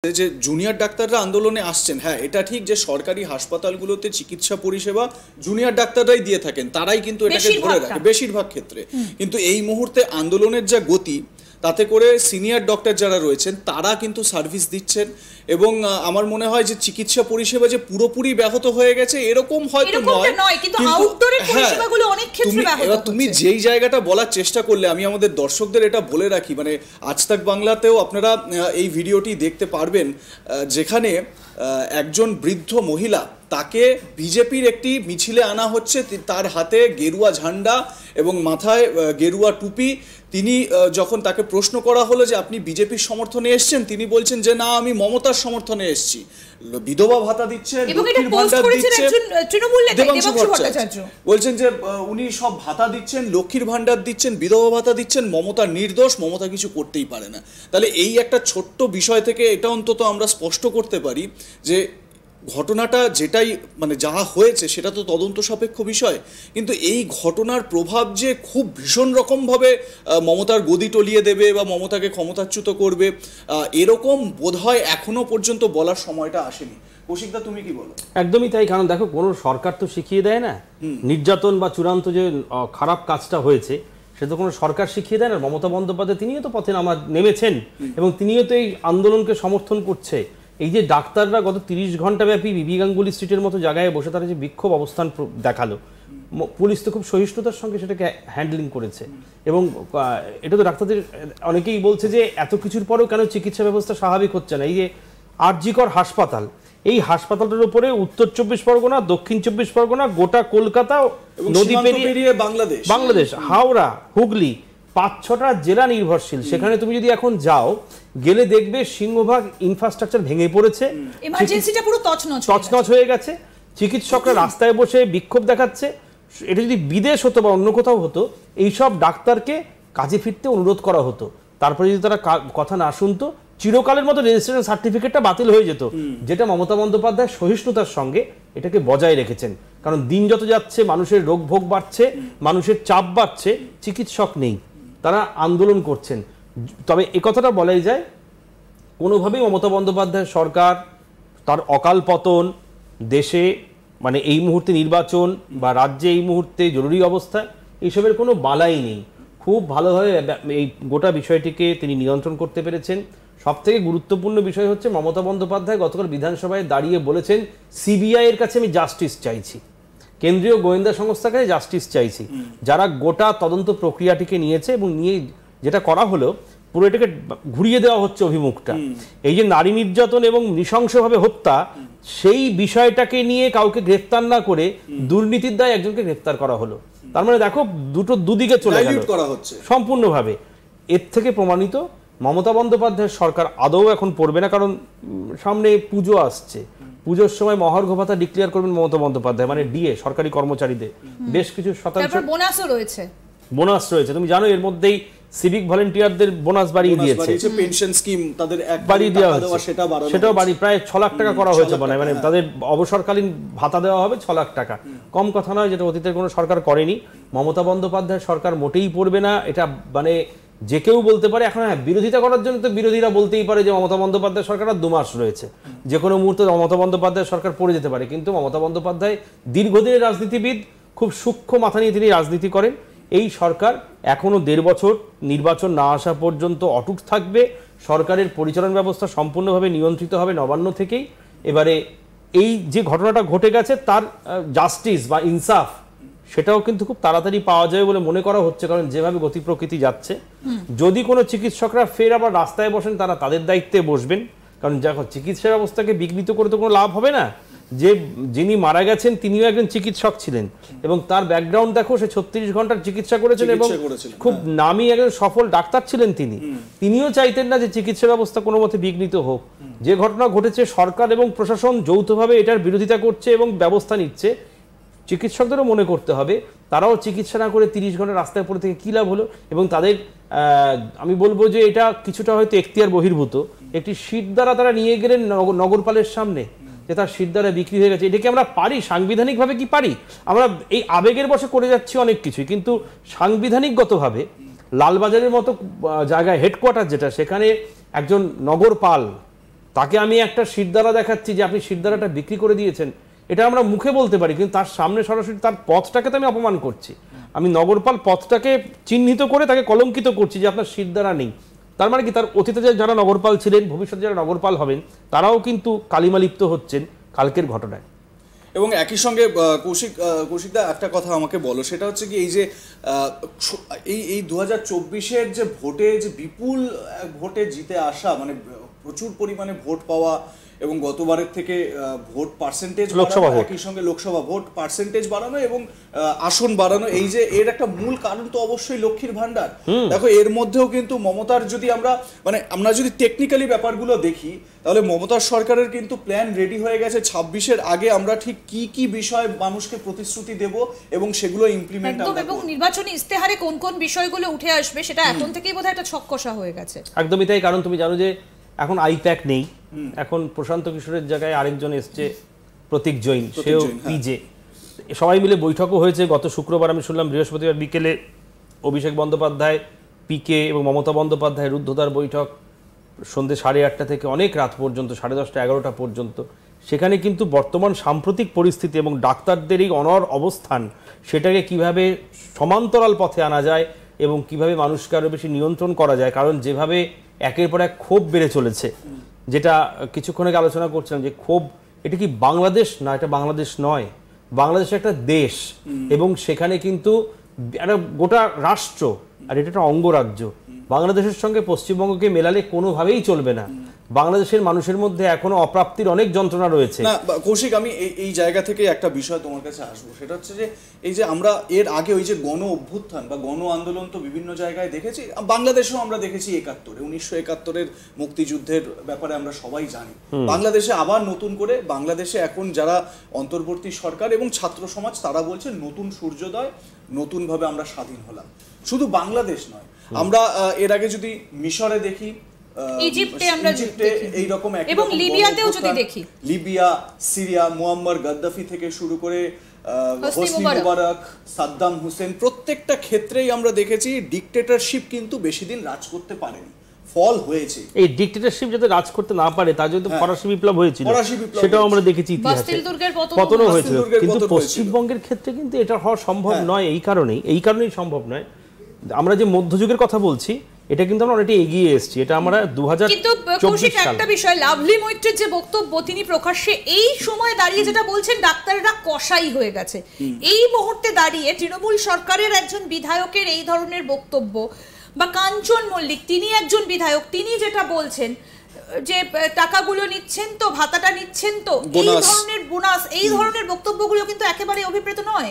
যে জুনিয়র ডাক্তাররা আন্দোলনে আসছেন, হ্যাঁ এটা ঠিক যে সরকারি হাসপাতালগুলোতে চিকিৎসা পরিষেবা জুনিয়র ডাক্তাররাই দিয়ে থাকেন, তারাই কিন্তু এটাকে ধরে রাখে বেশিরভাগ ক্ষেত্রে। কিন্তু এই মুহূর্তে আন্দোলনের যা গতি, তাতে করে সিনিয়র ডক্টর যারা রয়েছেন তারা কিন্তু সার্ভিস দিচ্ছেন এবং আমার মনে হয় যে চিকিৎসা পরিষেবা যে পুরোপুরি ব্যাহত হয়ে গেছে এরকম হয়তো নয়, কিন্তু আউটডোরের পরিষেবাগুলো অনেক ক্ষেত্রে ব্যাহত হচ্ছে। তুমি যেই জায়গাটা বলার চেষ্টা করলে, আমি আমাদের দর্শকদের এটা বলে রাখি, মানে আজ তাক বাংলাতেও আপনারা এই ভিডিওটি দেখতে পারবেন, যেখানে একজন বৃদ্ধ মহিলা, তাকে বিজেপির একটি মিছিলে আনা হচ্ছে, তার হাতে গেরুয়া ঝান্ডা এবং মাথায় গেরুয়া টুপি। তিনি যখন তাকে প্রশ্ন করা হলো যে আপনি বিজেপির সমর্থনে এসছেন, তিনি বলছেন যে না, আমি মমতার সমর্থনে এসছি। বিধবা ভাতা দিচ্ছেন, লক্ষ্মীর ভান্ডার দিচ্ছেন, দেবাংশু ভট্টাচার্য বলছেন যে উনি সব ভাতা দিচ্ছেন, লক্ষ্মীর ভান্ডার দিচ্ছেন, বিধবা ভাতা দিচ্ছেন, মমতা নির্দোষ, মমতা কিছু করতেই পারে না। তাহলে এই একটা ছোট্ট বিষয় থেকে এটা অন্তত আমরা স্পষ্ট করতে পারি যে ঘটনাটা যেটাই মানে যা হয়েছে সেটা তো তদন্ত সাপেক্ষ বিষয়, কিন্তু এই ঘটনার প্রভাব যে খুব ভীষণ রকমভাবে মমতার গদি টলিয়ে দেবে বা মমতাকে ক্ষমতাচ্যুত করবে, এরকম বোধহয় এখনো পর্যন্ত বলার সময়টা আসেনি। কৌশিকদা, তুমি কি বলো? একদমই তাই। কারণ দেখো, কোনো সরকার তো শিখিয়ে দেয় না নির্যাতন বা চূড়ান্ত যে খারাপ কাজটা হয়েছে, সে তো কোনো সরকার শিখিয়ে দেয় না। মমতা বন্দ্যোপাধ্যায় তিনিও তো পথে নেমেছেন এবং তিনিও তো এই আন্দোলনকে সমর্থন করছে। এই যে ডাক্তাররা গত 30 ঘন্টা ব্যাপী বিবি গাঙ্গুলি স্ট্রিটের মতো জায়গায় বসে তারা যে বিক্ষোভ অবস্থান দেখালো, পুলিশ তো খুব সহিষ্ণুতার সঙ্গে সেটাকে হ্যান্ডলিং করেছে। এবং এটা তো ডাক্তারদের অনেকেই বলছে যে এত কিছুর পরেও কেন চিকিৎসা ব্যবস্থা স্বাভাবিক হচ্ছে না। এই যে আরজিকর হাসপাতাল, এই হাসপাতালটার উপরে উত্তর 24 পরগনা, দক্ষিণ 24 পরগনা, গোটা কলকাতা, নদী পেরিয়ে বাংলাদেশ, হাওড়া, হুগলি, 5-6টা জেলা নির্ভরশীল। সেখানে তুমি যদি এখন যাও, গেলে দেখবে সিংহভাগ ইনফ্রাস্ট্রাকচার ভেঙে পড়েছে, এমার্জেন্সিটা পুরো তছনছ হয়ে গেছে। চিকিৎসকরা রাস্তায় বসে বিক্ষোভ দেখাচ্ছে। এটা যদি বিদেশ হতো বা অন্য কোথাও হতো, এইসব ডাক্তারকে কাজে ফিরতে অনুরোধ করা হতো। তারপরে যদি তারা কথা না শুনতো, চিরকালের মতো রেজিস্ট্রেশন সার্টিফিকেটটা বাতিল হয়ে যেত, যেটা মমতা বন্দ্যোপাধ্যায় সহিষ্ণুতার সঙ্গে এটাকে বজায় রেখেছেন। কারণ দিন যত যাচ্ছে মানুষের রোগ ভোগ বাড়ছে, মানুষের চাপ বাড়ছে, চিকিৎসক নেই, তারা আন্দোলন করছেন। তবে একথাটা বলাই যায়, কোনোভাবেই মমতা বন্দ্যোপাধ্যায় সরকার, তার অকাল পতন, দেশে মানে এই মুহূর্তে নির্বাচন বা রাজ্যে এই মুহূর্তে জরুরি অবস্থা, এইসবের কোনো বালাই নেই। খুব ভালোভাবে এই গোটা বিষয়টিকে তিনি নিয়ন্ত্রণ করতে পেরেছেন। সবথেকে গুরুত্বপূর্ণ বিষয় হচ্ছে, মমতা বন্দ্যোপাধ্যায় গতকাল বিধানসভায় দাঁড়িয়ে বলেছেন সিবিআই এর কাছে আমি জাস্টিস চাইছি, কেন্দ্রীয় গোয়েন্দা সংস্থার কাছে জাস্টিস চাইছি, যারা গোটা তদন্ত প্রক্রিয়াটিকে নিয়েছে এবং নিয়ে যেটা করা হলো পুরো এটাকে ঘুরিয়ে দেওয়া হচ্ছে অভিমুখটা। এই যে নারী নির্যাতন এবং নৃশংসভাবে হত্যা, সেই বিষয়টাকে নিয়ে কাউকে গ্রেফতার না করে দুর্নীতির দায়ে একজনকে গ্রেফতার করা হলো। তার মানে দেখো, দুদিকে চলে গেল সম্পূর্ণভাবে। এর থেকে প্রমাণিত মমতা বন্দ্যোপাধ্যায়ের সরকার আদৌ এখন পড়বে না। কারণ সামনে পুজো আসছে, পুজোর সময় মহার্ঘ ভাতা ডিক্লেয়ার করবেন মমতা বন্দ্যোপাধ্যায়, মানে ডিএ সরকারি কর্মচারীদের বেশ কিছু শতাংশ বোনাস রয়েছে। তুমি জানো, এর মধ্যেই সিভিক ভলেন্টিয়ারদের বোনাস বাড়িয়ে দিয়েছে, পেনশন স্কিম তাদের বাড়িয়ে দেওয়া হচ্ছে, সেটাও বাড়ি প্রায় 6 লাখ টাকা করা হয়েছে। মানে তাদের অবসরকালীন ভাতা দেওয়া হবে 6 লাখ টাকা। কম কথা নয়, যেটা অতীতের কোনো সরকার করেনি। মমতা বন্দ্যোপাধ্যায় সরকার মোটেই পড়বে না, এটা মানে যে কেউ বলতে পারে। এখন হ্যাঁ, বিরোধিতা করার জন্য তো বিরোধীরা বলতেই পারে যে মমতা বন্দ্যোপাধ্যায় সরকার আর 2 মাস রয়েছে, যে কোনো মুহূর্তে মমতা বন্দ্যোপাধ্যায় সরকার পড়ে যেতে পারে। কিন্তু মমতা বন্দ্যোপাধ্যায় দীর্ঘদিনের রাজনীতিবিদ, খুব সূক্ষ্ম মাথা নিয়ে তিনি রাজনীতি করেন। এই সরকার এখনো 1.5 বছর নির্বাচন না আসা পর্যন্ত অটুট থাকবে। সরকারের পরিচালন ব্যবস্থা সম্পূর্ণভাবে নিয়ন্ত্রিত হবে নবান্ন থেকেই। এবারে এই যে ঘটনাটা ঘটে গেছে, তার জাস্টিস বা ইনসাফ সেটাও কিন্তু খুব তাড়াতাড়ি পাওয়া যাবে বলে মনে করা হচ্ছে। কারণ যেভাবে গতি প্রকৃতি যাচ্ছে, যদি কোনো চিকিৎসকরা ফের আবার রাস্তায় বসেন, তারা তাদের দায়িত্বে বসবেন। কারণ যখন চিকিৎসা ব্যবস্থাকে বিঘ্নিত করে তো কোনো লাভ হবে না। যিনি মারা গেছেন তিনিও একজন চিকিৎসক ছিলেন এবং তার ব্যাকগ্রাউন্ড দেখো, সে 36 ঘন্টার চিকিৎসা করেছেন এবং খুব নামী একজন সফল ডাক্তার ছিলেন। তিনিও চাইতেন না যে চিকিৎসা ব্যবস্থা কোনো মতে বিঘ্নিত হোক। যে ঘটনা ঘটেছে, সরকার এবং প্রশাসন যৌথভাবে এটার বিরোধিতা করছে এবং ব্যবস্থা নিচ্ছে। চিকিৎসকদেরও মনে করতে হবে, তারাও চিকিৎসা না করে 30 ঘন্টা রাস্তায় পড়ে থেকে কী লাভ হলো। এবং তাদের আমি বলবো যে এটা কিছুটা হয়তো এখতিয়ার বহির্ভূত। একটি সিট দ্বারা তারা নিয়ে গেলেন নগরপালের সামনে, যে তার সিট দ্বারা বিক্রি হয়ে গেছে। এটাকে আমরা পারি সাংবিধানিকভাবে? কি পারি? আমরা এই আবেগের বশে করে যাচ্ছি অনেক কিছুই, কিন্তু সাংবিধানিকগতভাবে লালবাজারের মতো জায়গায় হেডকোয়ার্টার যেটা, সেখানে একজন নগরপাল তাকে আমি একটা শিরদাঁড়া দেখাচ্ছি যে আপনি শিরদাঁড়াটা বিক্রি করে দিয়েছেন, এটা আমরা মুখে বলতে পারি, কিন্তু তার সামনে সরাসরি তার পথটাকে তো আমি অপমান করছি। আমি নগরপাল পথটাকে চিহ্নিত করে তাকে কলঙ্কিত করছি যে আপনার শিরদাঁড়া নেই। তার মানে কি তার অতীতে যারা নগরপাল ছিলেন, ভবিষ্যতে যারা নগরপাল হবেন, তারাও কিন্তু কালিমালিপ্ত হচ্ছেন কালকের ঘটনায়। এবং একই সঙ্গে কৌশিকদা একটা কথা আমাকে বলো, সেটা হচ্ছে কি এই যে এই 2024-এর যে ভোটে যে বিপুল ভোটে জিতে আসা, মানে প্রচুর পরিমাণে ভোট পাওয়া এবং গতবারের থেকে ভোট পার্সেন্টেজ লোকসভা ভোট, একই সঙ্গে লোকসভা ভোট পার্সেন্টেজ বাড়ানো এবং আসন বাড়ানো, এই যে এর একটা মূল কারণ তো অবশ্যই লক্ষ্মীর ভান্ডার। দেখো এর মধ্যেও কিন্তু মমতার যদি আমরা যদি টেকনিক্যালি ব্যাপারগুলো দেখি, তাহলে মমতার সরকারের কিন্তু প্ল্যান রেডি হয়ে গেছে 26-এর আগে আমরা ঠিক কি কি বিষয় মানুষকে প্রতিশ্রুতি দেব এবং সেগুলো ইমপ্লিমেন্ট করব, এবং নির্বাচনী ইস্তেহারে কোন কোন বিষয়গুলো উঠে আসবে সেটা এখন থেকেই বোধহয় একটা ছককষা হয়ে গেছে। একদমই তাই, কারণ তুমি জানো যে এখন আইপ্যাক নেই, এখন প্রশান্ত কিশোরের জায়গায় আরেকজন এসছে, প্রতীক জৈন, সেও পিজে। সবাই মিলে বৈঠকও হয়েছে গত শুক্রবার, আমি শুনলাম বৃহস্পতিবার বিকেলে অভিষেক বন্দ্যোপাধ্যায়, পিকে এবং মমতা বন্দ্যোপাধ্যায় রুদ্ধদ্বার বৈঠক, সন্ধ্যে 8:30 থেকে অনেক রাত পর্যন্ত, 10:30, 11টা পর্যন্ত। সেখানে কিন্তু বর্তমান সাম্প্রতিক পরিস্থিতি এবং ডাক্তারদের এই অনড় অবস্থান, সেটাকে কিভাবে সমান্তরাল পথে আনা যায় এবং কিভাবে মানুষকে আরও বেশি নিয়ন্ত্রণ করা যায়। কারণ যেভাবে একের পর এক ক্ষোভ বেড়ে চলেছে, যেটা কিছুক্ষণ আগে আলোচনা করছিলাম, যে ক্ষোভ, এটা কি বাংলাদেশ না, এটা বাংলাদেশ নয়, বাংলাদেশ একটা দেশ এবং সেখানে কিন্তু একটা গোটা রাষ্ট্র, আর এটা একটা অঙ্গরাজ্য। বাংলাদেশের সঙ্গে পশ্চিমবঙ্গকে মেলালে কোনোভাবেই চলবে না। বাংলাদেশের মানুষের মধ্যে এখনো অপ্রাপ্তির অনেক যন্ত্রণা রয়েছে। না কৌশিক, আমি এই জায়গা থেকে একটা বিষয় তোমার কাছে আসবো, সেটা হচ্ছে যে এই যে আমরা এর আগে ওই যে গণ অভ্যুত্থান বা গণ আন্দোলন তো বিভিন্ন জায়গায় দেখেছি, বাংলাদেশেও আমরা দেখেছি 1971-এর মুক্তিযুদ্ধের ব্যাপারে আমরা সবাই জানি। বাংলাদেশে আবার নতুন করে, বাংলাদেশে এখন যারা অন্তর্বর্তী সরকার এবং ছাত্র সমাজ, তারা বলছে নতুন সূর্যোদয়, নতুনভাবে আমরা স্বাধীন হলাম। শুধু বাংলাদেশ নয়, আমরা এর আগে যদি মিশরে দেখি, ইজিপ্টে আমরা এইরকম এবং লিবিয়াতেও যদি দেখি, লিবিয়া, সিরিয়া, মুয়াম্মার গাদ্দাফি থেকে শুরু করে হোসনি মুবারক, সাদ্দাম হুসেন, প্রত্যেকটা ক্ষেত্রেই আমরা দেখেছি ডিকটেটরশিপ কিন্তু বেশি দিন রাজ করতে পারেনি, ফল হয়েছে। এই ডিকটেটরশিপ যাতে রাজ করতে না পারে তার জন্য ফরাসি বিপ্লব হয়েছিল, সেটাও আমরা দেখেছি ইতিহাসে, পতনও হয়েছিল। কিন্তু পশ্চিমবঙ্গের ক্ষেত্রে কিন্তু এটা হওয়া সম্ভব নয়। এই কারণেই সম্ভব নয়। আমরা যে মধ্যযুগের কথা বলছি, এটা কিন্তু আমরা অনেকটা এগিয়ে এসেছি, এটা আমরা 2024 সাল। একটা বিষয়, লাভলি মৈত্রের যে বক্তব্য, তিনি প্রকাশ্যে এই সময় দাঁড়িয়ে যেটা বলছেন, ডাক্তাররা কসাই হয়ে গেছে। এই মুহূর্তে দাঁড়িয়ে তৃণমূল সরকারের একজন বিধায়কের এই ধরনের বক্তব্য, বা কাঞ্চন মল্লিক, তিনি একজন বিধায়ক, তিনি যেটা বলছেন যে টাকাগুলো নিচ্ছেন তো, ভাতাটা নিচ্ছেন তো, এই ধরনের বোনাস, এই ধরনের বক্তব্যগুলো কিন্তু একেবারে অভিপ্রেত নয়।